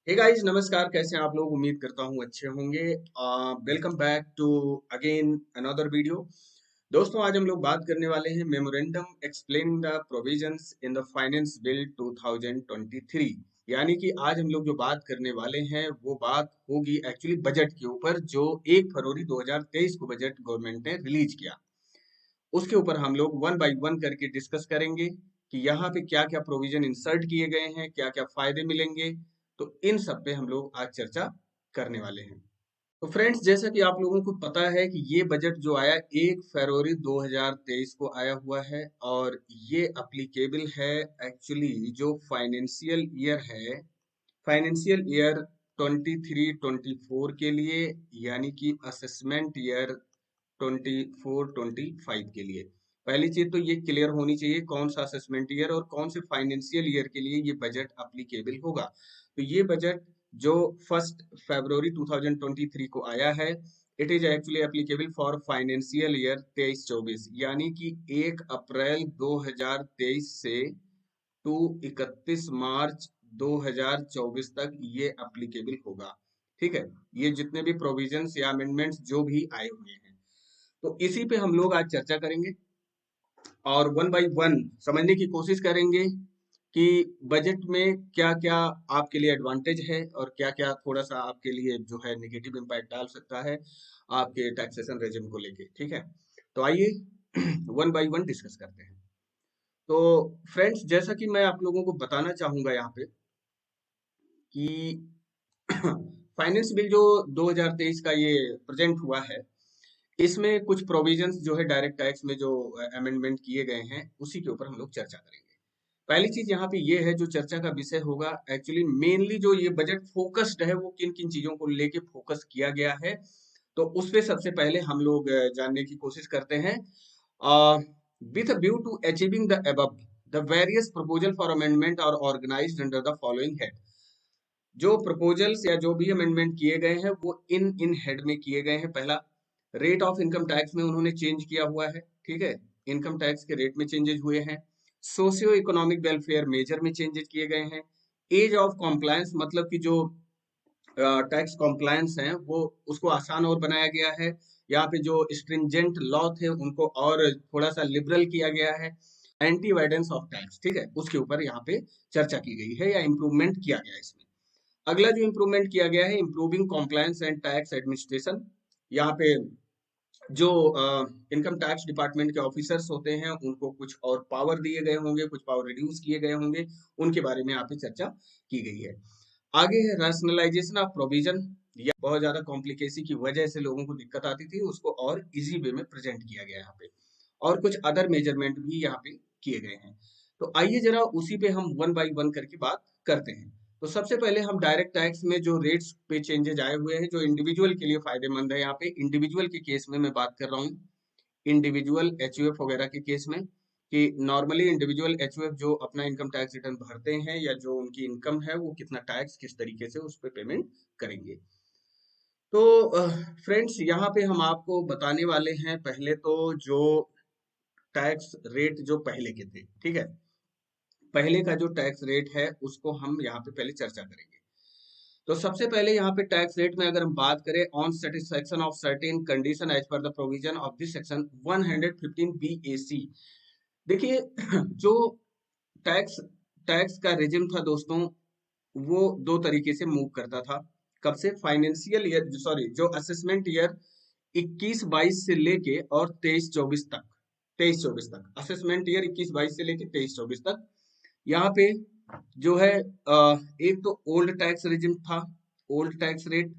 Hey guys, नमस्कार। कैसे हैं आप लोग? उम्मीद करता हूँ अच्छे होंगे। Welcome back to again another video. दोस्तों, आज हम लोग बात करने वाले हैं memorandum explain the provisions in the finance bill 2023। यानी कि आज हम लोग जो बात करने वाले हैं वो बात होगी एक्चुअली बजट के ऊपर, जो 1 फरवरी 2023 को बजट गवर्नमेंट ने रिलीज किया। उसके ऊपर हम लोग वन बाय वन करके डिस्कस करेंगे कि यहाँ पे क्या क्या प्रोविजन इंसर्ट किए गए हैं, क्या क्या फायदे मिलेंगे। तो इन सब पे हम लोग आज चर्चा करने वाले हैं। तो फ्रेंड्स, जैसा कि आप लोगों को पता है कि ये बजट जो आया 1 फरवरी 2023 को आया हुआ है, और ये अप्लीकेबल है एक्चुअली जो फाइनेंशियल ईयर है, फाइनेंशियल ईयर 23-24 के लिए, यानी कि असेसमेंट ईयर 24-25 के लिए। पहली चीज तो ये क्लियर होनी चाहिए कौन सा असेसमेंट ईयर और कौन से फाइनेंशियल ईयर के लिए ये बजट अप्लीकेबल होगा। तो ये बजट जो 1 फरवरी 2023 को आया है, it is actually applicable for financial year 23-24, यानी कि 1 अप्रैल 2023 से टू 31 मार्च 2024 तक ये अप्लीकेबल होगा। ठीक है, ये जितने भी प्रोविजंस या अमेंडमेंट्स जो भी आए हुए हैं, तो इसी पे हम लोग आज चर्चा करेंगे और वन बाय वन समझने की कोशिश करेंगे कि बजट में क्या क्या आपके लिए एडवांटेज है और क्या क्या थोड़ा सा आपके लिए जो है नेगेटिव इम्पैक्ट डाल सकता है आपके टैक्सेशन रेजिम को लेके। ठीक है, तो आइए वन बाय वन डिस्कस करते हैं। तो फ्रेंड्स, जैसा कि मैं आप लोगों को बताना चाहूंगा यहाँ पे कि फाइनेंस बिल जो 2023 का ये प्रेजेंट हुआ है, इसमें कुछ प्रोविजंस जो है डायरेक्ट टैक्स में जो अमेंडमेंट किए गए हैं, उसी के ऊपर हम लोग चर्चा करेंगे। पहली चीज यहाँ पे ये है, जो चर्चा का विषय होगा एक्चुअली मेनली जो ये बजट फोकस्ड है वो किन किन चीजों को लेके फोकस किया गया है। तो उस पे सबसे पहले हम लोग जानने की कोशिश करते हैं। With view to achieving the above, the various proposal for amendment और organised under the following head. जो प्रपोजल्स या जो भी अमेंडमेंट किए गए हैं वो इन इन हेड में किए गए हैं। पहला, रेट ऑफ इनकम टैक्स में उन्होंने चेंज किया हुआ है। ठीक है, इनकम टैक्स के रेट में चेंजेस हुए हैं। सोशियो इकोनॉमिक वेलफेयर मेजर में चेंजेस किए गए हैं। एज ऑफ कॉम्प्लायंस, मतलब कि जो टैक्स कॉम्प्लायंस हैं वो उसको आसान और बनाया गया है। यहाँ पे जो स्ट्रिंजेंट लॉ थे उनको और थोड़ा सा लिबरल किया गया है। एंटी वाइडेंस ऑफ टैक्स, ठीक है, उसके ऊपर यहाँ पे चर्चा की गई है या इम्प्रूवमेंट किया गया है इसमें। अगला जो इम्प्रूवमेंट किया गया है, improving compliance and tax administration. यहाँ पे जो इनकम टैक्स डिपार्टमेंट के ऑफिसर्स होते हैं उनको कुछ और पावर दिए गए होंगे, कुछ पावर रिड्यूस किए गए होंगे, उनके बारे में यहाँ पे चर्चा की गई है। आगे है रैशनलाइजेशन ऑफ प्रोविजन। या बहुत ज्यादा कॉम्प्लिकेसी की वजह से लोगों को दिक्कत आती थी, उसको और इजी वे में प्रेजेंट किया गया यहाँ पे। और कुछ अदर मेजरमेंट भी यहाँ पे किए गए हैं। तो आइए जरा उसी पे हम वन बाय वन करके बात करते हैं। तो सबसे पहले हम डायरेक्ट टैक्स में जो रेट्स पे चेंजेस आए हुए हैं, जो इंडिविजुअल के लिए फायदेमंद है, यहाँ पे इंडिविजुअल के केस में मैं बात कर रहा हूँ। इंडिविजुअल एचयूएफ वगैरह के केस में, कि नॉर्मली इंडिविजुअल एचयूएफ जो अपना इनकम टैक्स रिटर्न भरते हैं या जो उनकी इनकम है वो कितना टैक्स किस तरीके से उस पर पेमेंट करेंगे। तो फ्रेंड्स, यहाँ पे हम आपको बताने वाले हैं पहले तो जो टैक्स रेट जो पहले के थे। ठीक है, पहले का जो टैक्स रेट है उसको हम यहाँ पे पहले चर्चा करेंगे। तो सबसे पहले यहाँ पे टैक्स रेट में अगर हम बात करें, on satisfaction of certain condition as per the provision of this section 115 BAC। देखिए, जो टैक्स टैक्स का रेजिम था दोस्तों, वो दो तरीके से मूव करता था। कब से? फाइनेंशियल ईयर, सॉरी, जो असेसमेंट ईयर 21-22 से लेके और 23-24 तक असेसमेंट ईयर 21-22 से लेके 23-24 तक यहाँ पे जो है एक तो ओल्ड टैक्स रेजिम था, ओल्ड टैक्स रेट,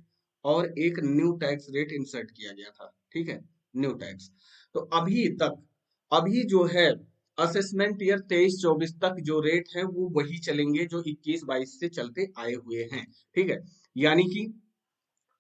और एक न्यू टैक्स रेट इंसर्ट किया गया था। ठीक है, न्यू टैक्स। तो अभी जो है असेसमेंट ईयर 23-24 तक जो रेट है वो वही चलेंगे जो 21-22 से चलते आए हुए हैं। ठीक है, यानी कि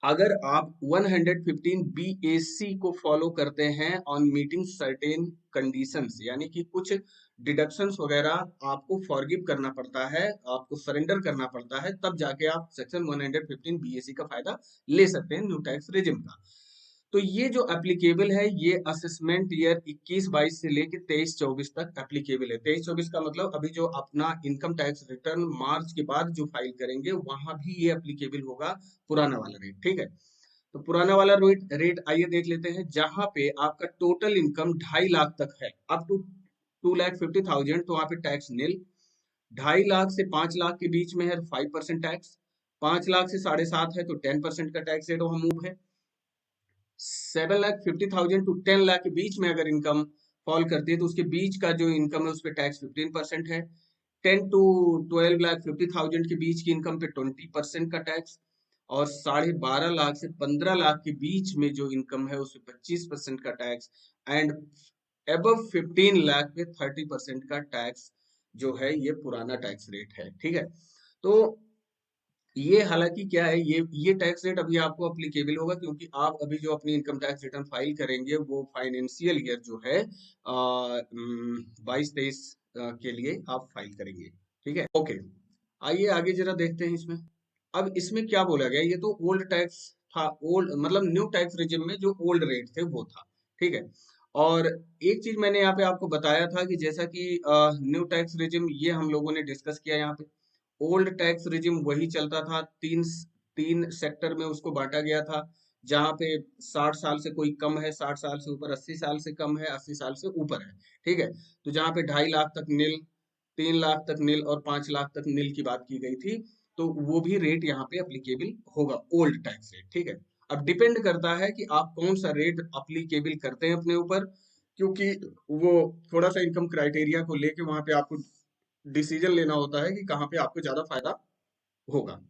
अगर आप 115 BAC को फॉलो करते हैं ऑन मीटिंग सर्टेन कंडीशंस, यानी कि कुछ डिडक्शंस वगैरह आपको फॉरगिव करना पड़ता है, आपको सरेंडर करना पड़ता है, तब जाके आप सेक्शन 115 BAC का फायदा ले सकते हैं न्यू टैक्स रेजिम का। तो ये जो एप्लीकेबल है ये असेसमेंट ईयर 21-22 से लेके 23-24 तक एप्लीकेबल है। 23-24 का मतलब अभी जो अपना इनकम टैक्स रिटर्न मार्च के बाद जो फाइल करेंगे वहां भी ये एप्लीकेबल होगा पुराना वाला रेट, ठीक है। तो पुराना वाला रेट रेट आइए देख लेते हैं। जहां पे आपका टोटल इनकम 2.5 लाख तक है, अप टू 2,50,000, तो वहां पे टैक्स निल। 2.5 लाख से 5 लाख के बीच में है 5% टैक्स। 5 लाख से 7.5 है तो 10% का टैक्स रेट वहां मूव है। 7,50,000 टू 10 लाख के बीच में अगर इनकम फॉल करती है तो उसके बीच का जो इनकम है उस पर टैक्स 15% है। 10 to 12,50,000 के बीच की इनकम पे 20% का टैक्स, और 12.5 लाख से 15 लाख के बीच में जो इनकम है उस पे 25% का टैक्स, एंड अबव 15 लाख पे 30% का टैक्स जो है ये पुराना टैक्स रेट है, ठीक है। तो ये हालांकि क्या है, ये टैक्स रेट अभी आपको अप्लीकेबल होगा क्योंकि आप अभी जो अपनी इनकम टैक्स रिटर्न फाइल करेंगे वो फाइनेंशियल ईयर जो है 22-23 के लिए आप फाइल करेंगे, ठीक है। ओके, आइए आगे जरा देखते हैं इसमें। अब इसमें क्या बोला गया, ये तो ओल्ड टैक्स था, ओल्ड मतलब न्यू टैक्स रिजिम में जो ओल्ड रेट थे वो था, ठीक है। और एक चीज मैंने यहाँ पे आपको बताया था कि जैसा कि न्यू टैक्स रिजिम ये हम लोगों ने डिस्कस किया यहाँ पे। ओल्ड टैक्स रिजिम वही चलता था, तीन तीन सेक्टर में उसको बांटा गया था। जहाँ पे 60 साल से कोई कम है, 60 साल से ऊपर, 80 साल से कम है, 80 साल से ऊपर है, ठीक है। तो जहाँ पे 2.5 लाख तक निल, 3 लाख तक निल और 5 लाख तक निल की बात की गई थी, तो वो भी रेट यहाँ पे अप्लीकेबल होगा, ओल्ड टैक्स रेट, ठीक है। अब डिपेंड करता है कि आप कौन सा रेट अप्लीकेबल करते हैं अपने ऊपर, क्योंकि वो थोड़ा सा इनकम क्राइटेरिया को लेके वहां पे आपको डिसीजन लेना होता है कि कहाँ पे आपको ज्यादा फायदा होगा।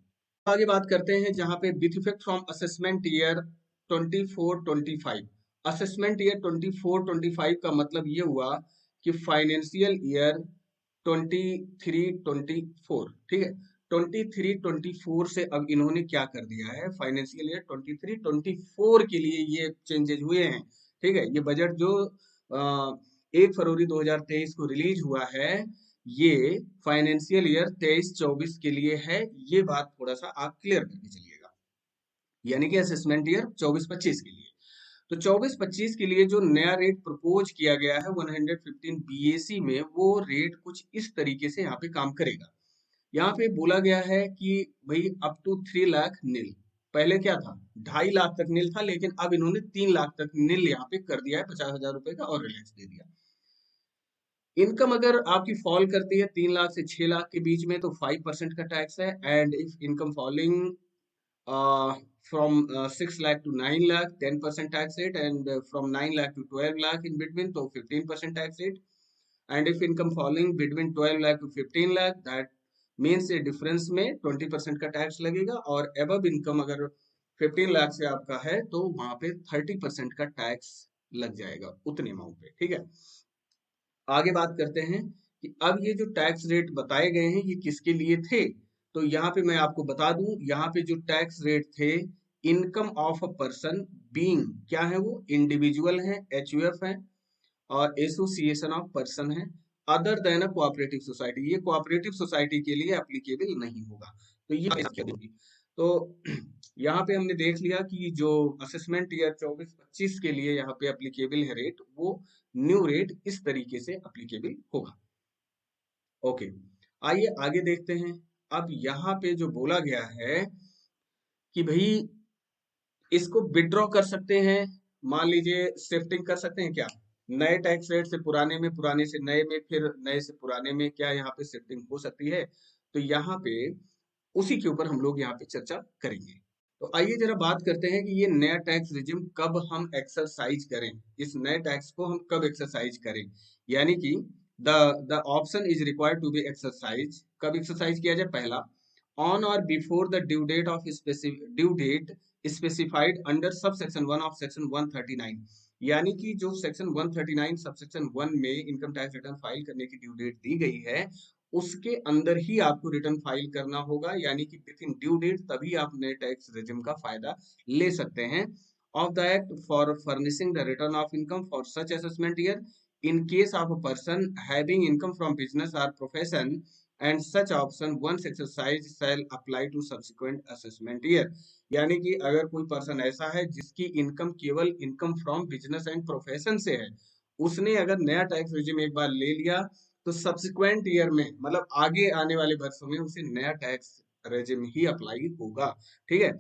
आगे बात करते हैं जहां पे with effect from assessment year 24-25। Assessment year 24-25 का मतलब ये हुआ कि फाइनेंशियल ईयर 23-24, ठीक है। 23-24 से अब इन्होंने क्या कर दिया है, फाइनेंशियल ईयर 23-24 के लिए ये चेंजेस हुए हैं, ठीक है। ये बजट जो 1 फरवरी 2023 को रिलीज हुआ है, ये फाइनेंशियल ईयर 23-24 के लिए है। ये बात थोड़ा सा आप क्लियर करके चलिएगा, यानी कि असेसमेंट ईयर 24-25 के लिए। तो 24-25 के लिए जो नया रेट प्रपोज किया गया है 115 बीएसी में, वो रेट कुछ इस तरीके से यहाँ पे काम करेगा। यहाँ पे बोला गया है कि भाई अप टू 3 लाख निल, पहले क्या था 2.5 लाख तक निल था, लेकिन अब इन्होंने 3 लाख तक निल यहाँ पे कर दिया है, 50,000 रुपए का और रिलैक्स दे दिया। इनकम अगर आपकी फॉल करती है 3 लाख से 6 लाख के बीच में तो 5% का टैक्स है, and if income falling from 6 lakh to 9 lakh 10% tax rate, and from 9 lakh to 12 lakh in between तो 15% tax rate, and if income falling between 12 lakh to 15 lakh that means ये डिफरेंस में 20% का टैक्स लगेगा, और above इनकम अगर 15 लाख से आपका है तो वहां पे 30% का टैक्स लग जाएगा उतने अमाउंट पे, ठीक है। आगे बात करते हैं कि अब ये जो टैक्स रेट बताए गए हैं ये किसके लिए थे। तो यहाँ पे मैं आपको बता दूं, यहाँ पे जो टैक्स रेट थे, income of a person being क्या है, वो इंडिविजुअल है, एचयूएफ है, और एसोसिएशन ऑफ पर्सन है, other than a cooperative society. ये कोऑपरेटिव सोसाइटी के लिए एप्लीकेबल नहीं होगा, तो ये क्या होगी। तो यहाँ पे हमने देख लिया कि जो असेसमेंट ईयर 24-25 के लिए यहाँ पे एप्लीकेबल है रेट, वो न्यू रेट इस तरीके से एप्लीकेबल होगा। ओके, आइए आगे देखते हैं। अब यहाँ पे जो बोला गया है कि भाई इसको विड्रॉ कर सकते हैं, मान लीजिए शिफ्टिंग कर सकते हैं क्या, नए टैक्स रेट से पुराने में, पुराने से नए में, फिर नए से पुराने में, क्या यहाँ पे शिफ्टिंग हो सकती है। तो यहाँ पे उसी के ऊपर हम लोग यहाँ पे चर्चा करेंगे। तो आइए जरा बात करते हैं कि ये नया टैक्स रिजिम कब हम एक्सरसाइज करें, इस नए टैक्स को हम कब एक्सरसाइज करें, यानी कि the the option is required to be exercise, कब एक्सरसाइज किया जाए। पहला, ऑन और before the due date specified under sub section 1 of section 139, यानी कि जो सेक्शन 139 सब सेक्शन 1 में इनकम टैक्स रिटर्न फाइल करने की ड्यू डेट दी गई है, उसके अंदर ही आपको रिटर्न फाइल करना होगा, यानी कि विद इन ड्यू डेट तभी आप नए टैक्स रेजिम का फायदा ले सकते हैं। Of the act for furnishing the return of income for such assessment year in case of a person having income from business और profession and such option once exercised shall apply to subsequent assessment year। यानी कि अगर कोई person ऐसा है जिसकी income केवल income from business and profession से है, उसने अगर नया टैक्स रिजिम एक बार ले लिया तो सब्सिक्वेंट ईयर में मतलब आगे आने वाले वर्षों में उसे नया टैक्स रेजिम ही अप्लाई होगा। ठीक है।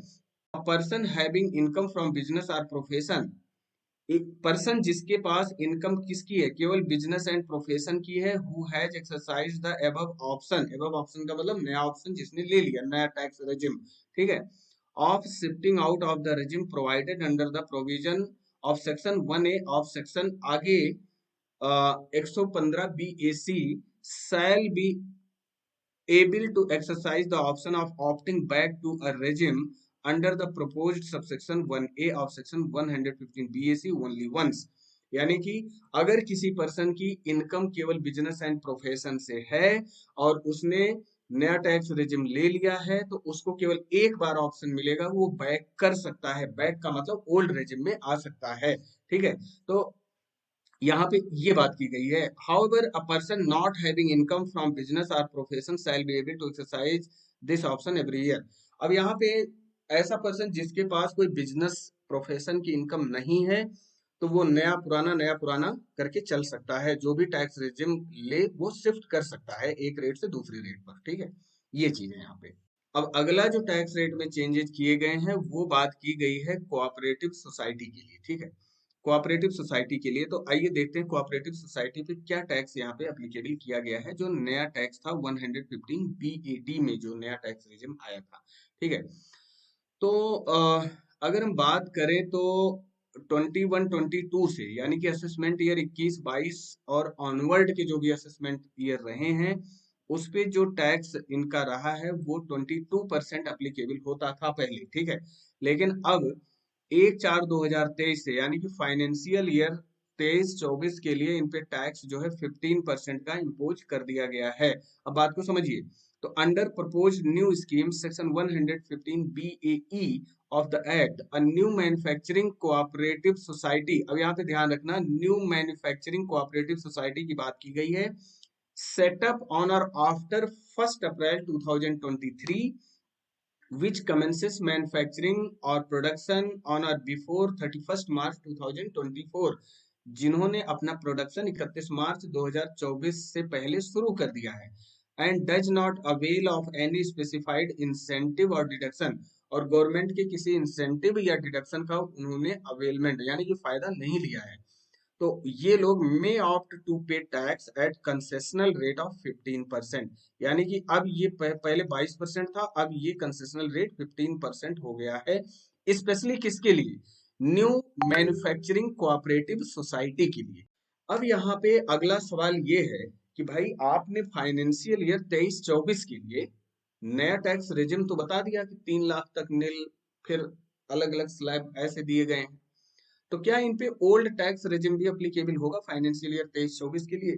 Person having income from business और प्रोफेशन, एक पर्सन जिसके पास इनकम किसकी है, केवल बिजनेस एंड प्रोफेशन की है, who has exercise the above option, above option का मतलब नया ऑप्शन जिसने ले लिया, नया टैक्स रेजिम। ठीक है। Of shifting out of the regime provided under the provision of section 1A of section आगे 115 BAC shall be able to exercise the option of opting back to a regime under the proposed subsection 1A of section 115 BAC only once। यानी कि अगर किसी person की income केवल business and profession से है और उसने नया टैक्स रेजिम ले लिया है तो उसको केवल एक बार ऑप्शन मिलेगा, वो बैक कर सकता है। बैक का मतलब ओल्ड रेजिम में आ सकता है। ठीक है। तो यहाँ पे ये बात की गई है, however a person not having income from business or profession shall be able to exercise this option every year। अब यहाँ पे ऐसा पर्सन जिसके पास कोई बिजनेस प्रोफेशन की इनकम नहीं है तो वो नया पुराना करके चल सकता है, जो भी टैक्स रेजिम ले वो शिफ्ट कर सकता है एक रेट से दूसरे रेट पर। ठीक है। ये चीज है यहाँ पे। अब अगला जो टैक्स रेट में चेंजेस किए गए हैं वो बात की गई है कोऑपरेटिव सोसाइटी के लिए। ठीक है। कोऑपरेटिव सोसाइटी के लिए तो आइए देखते हैं कोऑपरेटिव सोसाइटी पे क्या टैक्स यहाँ पे एप्लीकेबल किया गया है, जो नया टैक्स था 115 BAD में जो नया टैक्स रेजिम आया था। ठीक है। तो अगर हम बात करें तो 21-22 से यानी कि असेसमेंट ईयर 21-22 और ऑनवर्ड के जो भी असेसमेंट ईयर रहे हैं उस पे जो टैक्स इनका रहा है वो 22% एप्लीकेबल होता था पहले। ठीक है। लेकिन अब 1/4/2023 से यानी कि फाइनेंशियल ईयर 23-24 के लिए इन पे टैक्स जो है 15% का इम्पोज कर दिया गया है। अब बात को समझिए। तो under propose new scheme section 115 BAE of the act a new manufacturing cooperative society, अब यहाँ पे ध्यान रखना न्यू मैन्युफैक्चरिंग कोऑपरेटिव सोसाइटी की बात की गई है, सेटअप ऑन और after 1 April 2023 which commences manufacturing or production on or before 31st March 2024, जिन्होंने अपना प्रोडक्शन 31 मार्च 2024 से पहले शुरू कर दिया है, and does not avail of any specified incentive और डिडक्शन, और गवर्नमेंट के किसी इंसेंटिव या डिडक्शन का उन्होंने अवेलमेंट यानी कि फायदा नहीं लिया है, तो ये लोग मे ऑप्ट टू पे tax at concessional rate of 15%। यानी कि अब ये पहले 22% था, अब ये कंसेशनल रेट 15% हो गया है, स्पेशली किसके लिए, न्यू मैन्युफैक्चरिंग कोऑपरेटिव सोसाइटी के लिए। अब यहाँ पे अगला सवाल ये है कि भाई आपने फाइनेंशियल ईयर 23-24 के लिए नया टैक्स रेजिम तो बता दिया कि 3 लाख तक नील, फिर अलग अलग स्लैब ऐसे दिए गए हैं, तो क्या इन पे ओल्ड टैक्स रेजिम भी एप्लीकेबल होगा फाइनेंशियल ईयर 23-24 के लिए?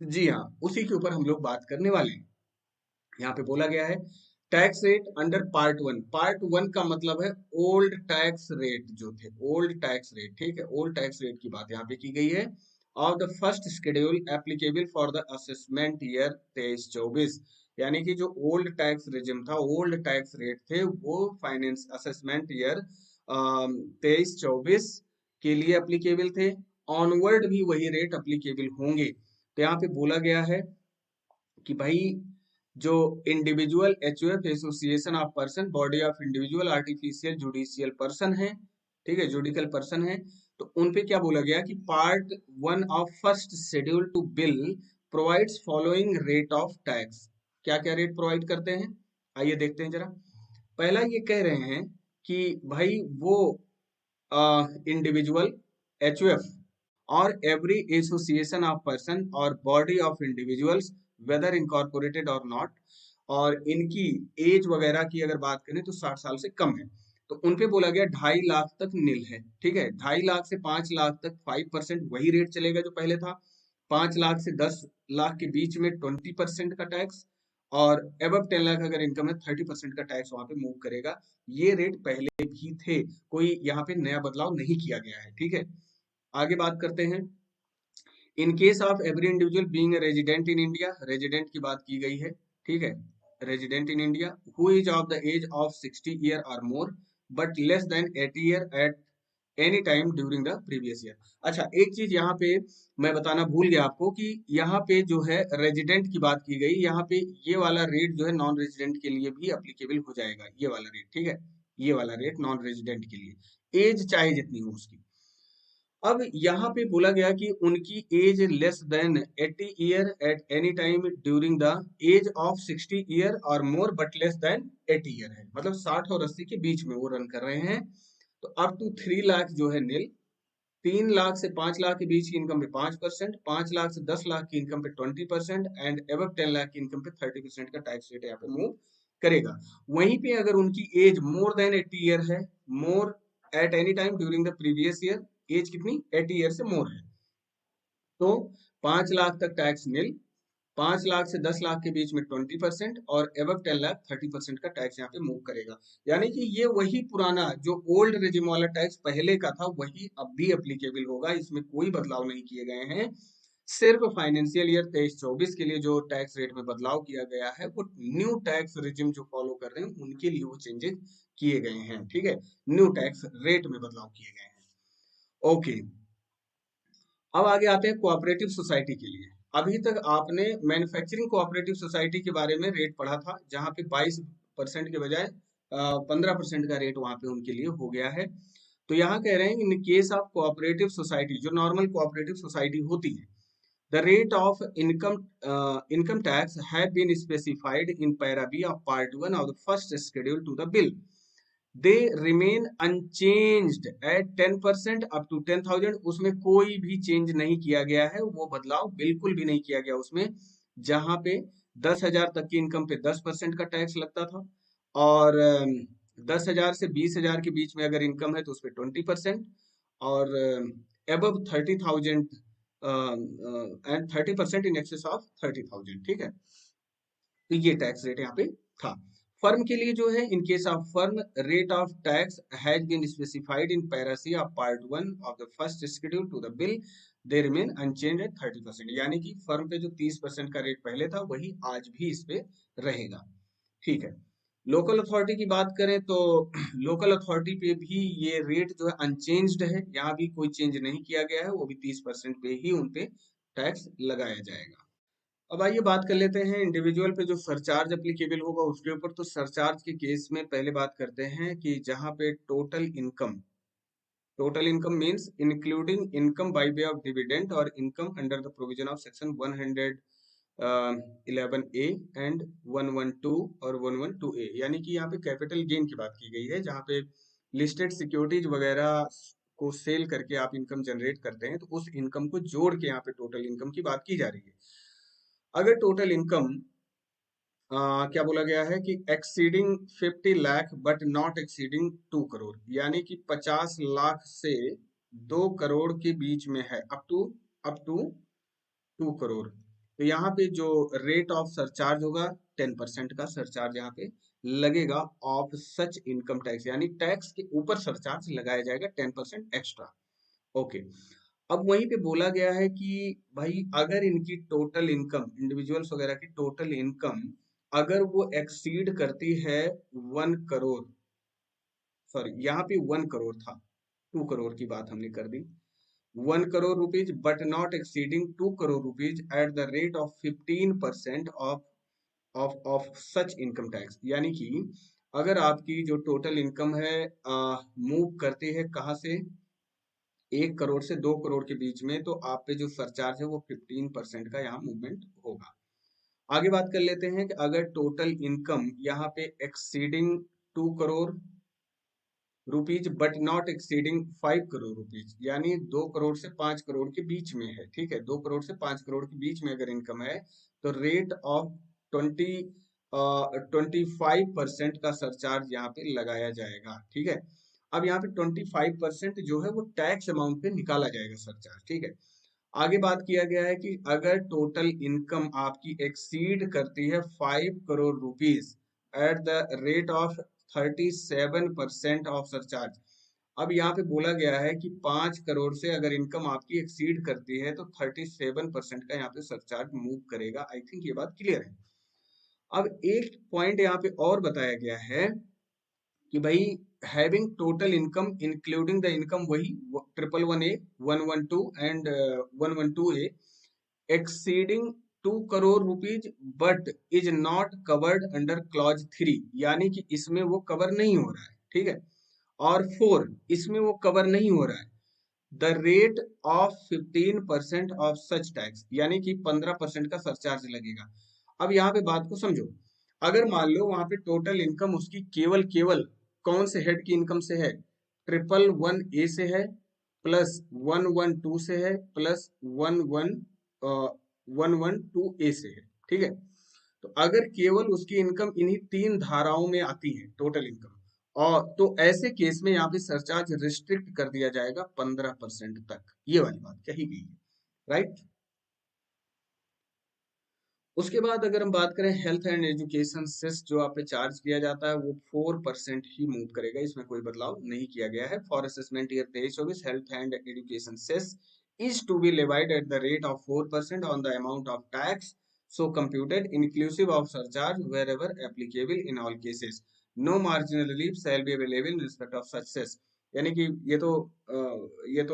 जी हाँ, उसी के ऊपर हम लोग बात करने वाले हैं। यहाँ पे बोला गया है tax rate under part one का मतलब है ओल्ड टैक्स रेट जो थे, ओल्ड टैक्स रेट। ठीक है। ओल्ड टैक्स रेट की बात यहाँ पे की गई है और the first schedule applicable for the assessment year 23-24, यानी कि जो ओल्ड टैक्स रेजिम था, ओल्ड टैक्स रेट थे वो फाइनेंस असेसमेंट ईयर 23-24 के लिए एप्लीकेबल थे, ऑनवर्ड भी वही रेट एप्लीकेबल होंगे। तो यहाँ पे बोला गया है कि भाई जो individual HUF association of person, body of individual artificial judicial person है, ठीक है, जुडिकल पर्सन है, तो उन पे क्या बोला गया कि part 1 of first schedule to bill provides following rate of tax. क्या क्या रेट प्रोवाइड करते हैं, आइए देखते हैं जरा। पहला ये कह रहे हैं कि भाई वो इंडिविजुअल एचयूएफ और एवरी एसोसिएशन ऑफ पर्सन और body of individuals weather incorporated और नॉट, और इनकी एज वगैरह की अगर बात करें तो 60 साल से कम है, तो उनपे बोला गया 2.5 लाख तक नील है। ठीक है। 2.5 लाख से 5 लाख तक 5% वही रेट चलेगा जो पहले था, 5 लाख से 10 लाख के बीच में 20% का टैक्स, और एबव 10 लाख अगर इनकम है 30% का टैक्स वहां पे मूव करेगा। ये रेट पहले भी थे, कोई यहाँ पे नया बदलाव नहीं किया गया है। ठीक है। आगे बात करते हैं। In case of every individual being resident in India, resident की बात की गई है, ठीक है, resident in India who is of the age of 60 year और more but less than 80 year at any time during the previous year. अच्छा, एक चीज यहाँ पे मैं बताना भूल गया आपको कि यहाँ पे जो है रेजिडेंट की बात की गई, यहाँ पे ये वाला रेट जो है नॉन रेजिडेंट के लिए भी अप्लीकेबल हो जाएगा, ये वाला रेट, ठीक है, ये वाला रेट नॉन रेजिडेंट के लिए, एज चाहे जितनी हो उसकी। अब यहाँ पे बोला गया कि उनकी age less than 80 year at any time during the age of 60 year और more but less than 80 year है, मतलब 60 और 80 के बीच में वो रन कर रहे हैं। तो अप टू 3 लाख जो है नील, 3 लाख से 5 लाख के बीच की इनकम पे 5%, 5 लाख से 10 लाख की इनकम पे 20% एंड एबव 10 लाख की इनकम पे 30% का टैक्स रेट यहाँ पे मूव करेगा। वहीं पे अगर उनकी एज मोर देन 80 ईयर है, more at any time during the previous year, as कितनी 80 ईयर से मोर है, तो 5 लाख तक टैक्स नील, 5 लाख से 10 लाख के बीच में 20% और एबव 10 लाख 30% का टैक्स यहाँ पे मूव करेगा। यानी कि ये वही पुराना जो ओल्ड रेजिम वाला टैक्स पहले का था वही अब भी एप्लीकेबल होगा, इसमें कोई बदलाव नहीं किए गए हैं। सिर्फ फाइनेंशियल ईयर 23-24 के लिए जो टैक्स रेट में बदलाव किया गया है वो न्यू टैक्स रिजिम जो फॉलो कर रहे हैं उनके लिए वो चेंजेस किए गए हैं, ठीक है, न्यू टैक्स रेट में बदलाव किए गए हैं। ओके, अब आगे आते हैं कोऑपरेटिव सोसाइटी के लिए। अभी तक आपने मैन्युफैक्चरिंग कोऑपरेटिव सोसाइटी के बारे में रेट पढ़ा था, जहां पे 22% के बजाय 15% का रेट वहां पे उनके लिए हो गया है। तो यहाँ कह रहे हैं in case of cooperative society, जो नॉर्मल कोऑपरेटिव सोसाइटी होती है, the rate of income tax have been specified in para B of part 1 of the first schedule to the bill, they remain unchanged at 10% up to 10,000। उसमें कोई भी change नहीं किया गया है, वो बदलाव बिल्कुल भी नहीं किया गया उसमें। जहां पे 10,000 तक की इनकम पे 10% का टैक्स लगता था और 10,000 से 20,000 के बीच में अगर इनकम है तो उस पर 20% और above 30,000 and 30% in excess of 30,000, ठीक है, तो ये टैक्स रेट यहाँ पे था। फर्म के लिए जो है, in case of firm, rate of tax has been specified in para C of part 1 of the first schedule to the bill, they remain unchanged at 30%। यानी कि फर्म पे जो 30% का रेट पहले था वही आज भी इस पे रहेगा, ठीक है। लोकल अथॉरिटी की बात करें तो लोकल अथॉरिटी पे भी ये रेट जो है अनचेंज्ड है, यहाँ भी कोई चेंज नहीं किया गया है, वो भी 30% पे ही उनपे टैक्स लगाया जाएगा। अब आइए बात कर लेते हैं इंडिविजुअल पे जो सरचार्ज एप्लीकेबल होगा उसके ऊपर। तो सरचार्ज के केस में पहले बात करते हैं कि जहां पे total income means including income by way of dividend और income under the provision of section 111 A and 112 और 112 ए, यानी कि यहाँ पे कैपिटल गेन की बात की गई है, जहाँ पे लिस्टेड सिक्योरिटीज वगैरह को सेल करके आप इनकम जनरेट करते हैं, तो उस इनकम को जोड़ के यहाँ पे टोटल इनकम की बात की जा रही है। अगर टोटल इनकम क्या बोला गया है कि exceeding 50 lakh but not exceeding 2 crore, यानी कि 50 लाख से 2 करोड़ के बीच में है, अप टू 2 करोड़, तो यहाँ पे जो रेट ऑफ सरचार्ज होगा 10% का सरचार्ज यहाँ पे लगेगा ऑफ सच इनकम टैक्स, यानी टैक्स के ऊपर सरचार्ज लगाया जाएगा 10% एक्स्ट्रा। ओके, अब वहीं पे बोला गया है कि भाई अगर इनकी टोटल इनकम, इंडिविजुअल्स वगैरह की टोटल इनकम अगर वो एक्सीड करती है 1 करोड़, सॉरी यहाँ पे 1 करोड़ था, 2 करोड़ की बात हमने कर दी, 1 crore rupees but not exceeding 2 crore rupees at the rate of 15% of such income tax, यानी कि अगर आपकी जो टोटल इनकम है मूव करती है कहाँ से, 1 करोड़ से 2 करोड़ के बीच में, तो आप पे जो सरचार्ज है वो 15% का यहाँ मूवमेंट होगा। आगे बात कर लेते हैं कि अगर टोटल इनकम यहाँ पे exceeding 2 crore rupees but not exceeding 5 crore rupees, यानी 2 करोड़ से 5 करोड़ के बीच में है, ठीक है, 2 करोड़ से 5 करोड़ के बीच में अगर इनकम है तो रेट ऑफ 25% का सरचार्ज यहाँ पे लगाया जाएगा, ठीक है। अब यहाँ पे 25% जो है वो टैक्स अमाउंट पे निकाला जाएगा सरचार्ज, ठीक है। आगे बात किया गया है कि अगर टोटल इनकम आपकी एक्सीड करती है 5 crore rupees at the rate of 37% of surcharge, अब यहाँ पे बोला गया है कि 5 करोड़ से अगर इनकम आपकी एक्सीड करती है तो 37% का यहाँ पे सरचार्ज मूव करेगा। आई थिंक ये बात क्लियर है। अब एक पॉइंट यहाँ पे और बताया गया है कि भाई having total income including the income वही 111A 112 and 112A exceeding 2 crore rupees but is not covered under clause 3, यानी कि इसमें वो कवर नहीं हो रहा है, ठीक है। और 4 इसमें वो कवर नहीं हो रहा है। The rate of 15% of such tax, यानी कि 15% का सरचार्ज लगेगा। अब यहाँ पे बात को समझो, अगर मान लो वहां पे टोटल इनकम उसकी केवल केवल कौन से हेड की इनकम से है, 111A से है, प्लस 112 से है, प्लस 112A से है, ठीक है। तो अगर केवल उसकी इनकम इन्हीं 3 धाराओं में आती है टोटल इनकम, और तो ऐसे केस में यहाँ पे सरचार्ज रिस्ट्रिक्ट कर दिया जाएगा 15% तक। ये वाली बात कही गई है, राइट। उसके बाद अगर हम बात करें हेल्थ एंड एजुकेशन सेस जो आप पे चार्ज किया जाता है वो 4% ही मूव करेगा, इसमें कोई बदलाव नहीं किया गया है। For assessment year 23-24 health and education cess is to be levied at the rate of 4% on the amount of tax so computed inclusive of surcharge wherever applicable in all cases. No marginal relief shall be available in respect of such cess. यानी कि ये तो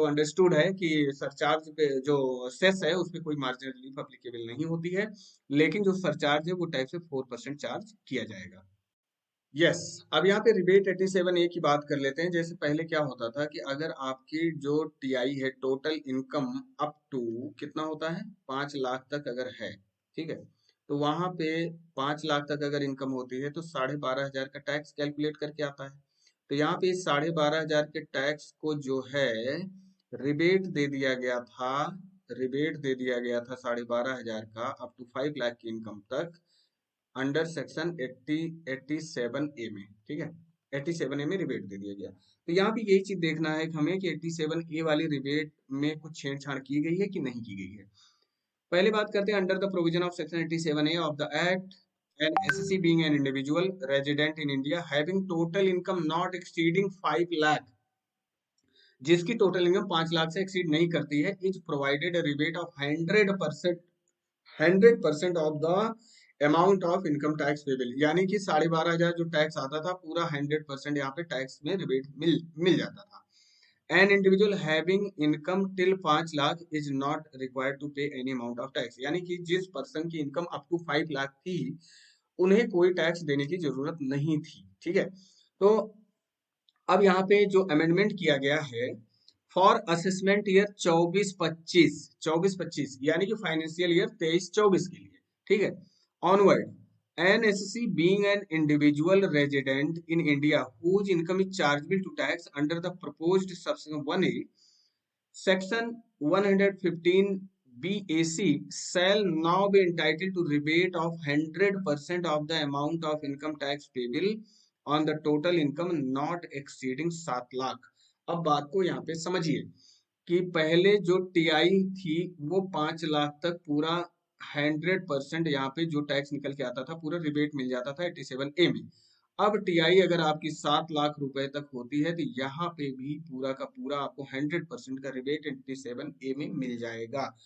understood है कि surcharge पे जो cess है उस पे कोई मार्जिनल रिलीफ अप्लीकेबल नहीं होती है, लेकिन जो सरचार्ज है वो टाइप से 4% चार्ज किया जाएगा। यस, अब यहाँ पे रिबेट 87A की बात कर लेते हैं। जैसे पहले क्या होता था कि अगर आपकी जो टीआई है टोटल इनकम अप टू कितना होता है, 5 लाख तक अगर है, ठीक है, तो वहां पे 5 लाख तक अगर इनकम होती है तो 12,500 का टैक्स कैलकुलेट करके आता है। तो यहाँ पे 12,500 के टैक्स को जो है रिबेट दे दिया गया था, रिबेट दे दिया गया था 12,500 का अप टू 5 लाख की इनकम तक अंडर सेक्शन 87A में, ठीक है। 87A में रिबेट दे दिया गया। तो यहाँ पे यही चीज देखना है कि हमें कि 87A वाली रिबेट में कुछ छेड़छाड़ की गई है कि नहीं की गई है। पहले बात करते हैं under the provision of section 87A of the act, an assessee being an individual resident in India having total income not exceeding 5 lakh, जिसकी टोटल इनकम 5 लाख से एक्सीड नहीं करती है, is provided rebate of 100% of the amount of income tax payable, यानी कि 12,500 जो tax आता था पूरा 100% यहाँ पे टैक्स में रिबेट मिल जाता था। An individual having income till 5 lakh is not required to pay any amount of tax, यानी कि जिस पर्सन की इनकम अप टू 5 लाख थी उन्हें कोई टैक्स देने की जरूरत नहीं थी, ठीक है। तो अब यहाँ पे जो अमेंडमेंट किया गया है फॉर असेसमेंट ईयर 24-25 यानी कि फाइनेंशियल ईयर 23-24 के लिए, ठीक है, onward, an SSC being an individual resident in India whose income is chargeable to tax under the proposed subsection 1A, section 115 BAC shall now be entitled to rebate of 100% of the amount of income tax payable on the total income not exceeding 7 lakh. अब बात को यहाँ पे समझिए कि पहले जो TI थी वो 5 लाख तक पूरा 100% यहाँ पे जो टैक्स निकल के आता था पूरा रिबेट मिल जाता था 87A में। अब टीआई अगर आपकी 7 लाख रुपए तक होती है तो यहाँ पे भी पूरा का पूरा आपको 100% का रिबेट 87A में मिल जाएगा।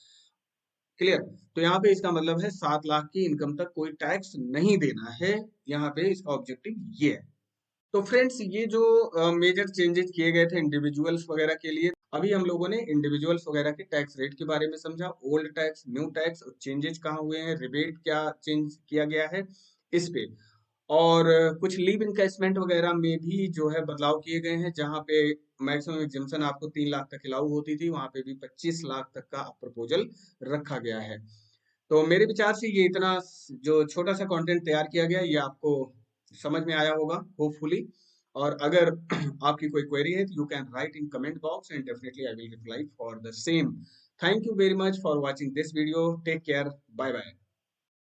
क्लियर। तो यहाँ पे इसका मतलब है 7 लाख की इनकम तक कोई टैक्स नहीं देना है, यहाँ पे इसका ऑब्जेक्टिव ये है। तो फ्रेंड्स ये जो मेजर चेंजेस किए गए थे इंडिविजुअल्स वगैरह के लिए, अभी हम लोगों ने इंडिविजुअल्स वगैरह के टैक्स रेट के बारे में समझा, old tax, new tax, changes कहाँ हुए हैं, रिबेट क्या चेंज किया गया है इस पे, और कुछ लीव इनकैशमेंट वगैरह में भी जो है बदलाव किए गए हैं। जहाँ पे मैक्सिमम एग्जेम्पशन आपको 3 लाख तक अलाउ होती थी वहां पे भी 25 लाख तक का प्रपोजल रखा गया है। तो मेरे विचार से ये इतना जो छोटा सा कंटेंट तैयार किया गया ये आपको समझ में आया होगा होपफुली। और अगर आपकी कोई क्वेरी है तो you can write in comment box and definitely I will reply for the same. Thank you very much for watching this video. Take care, bye bye.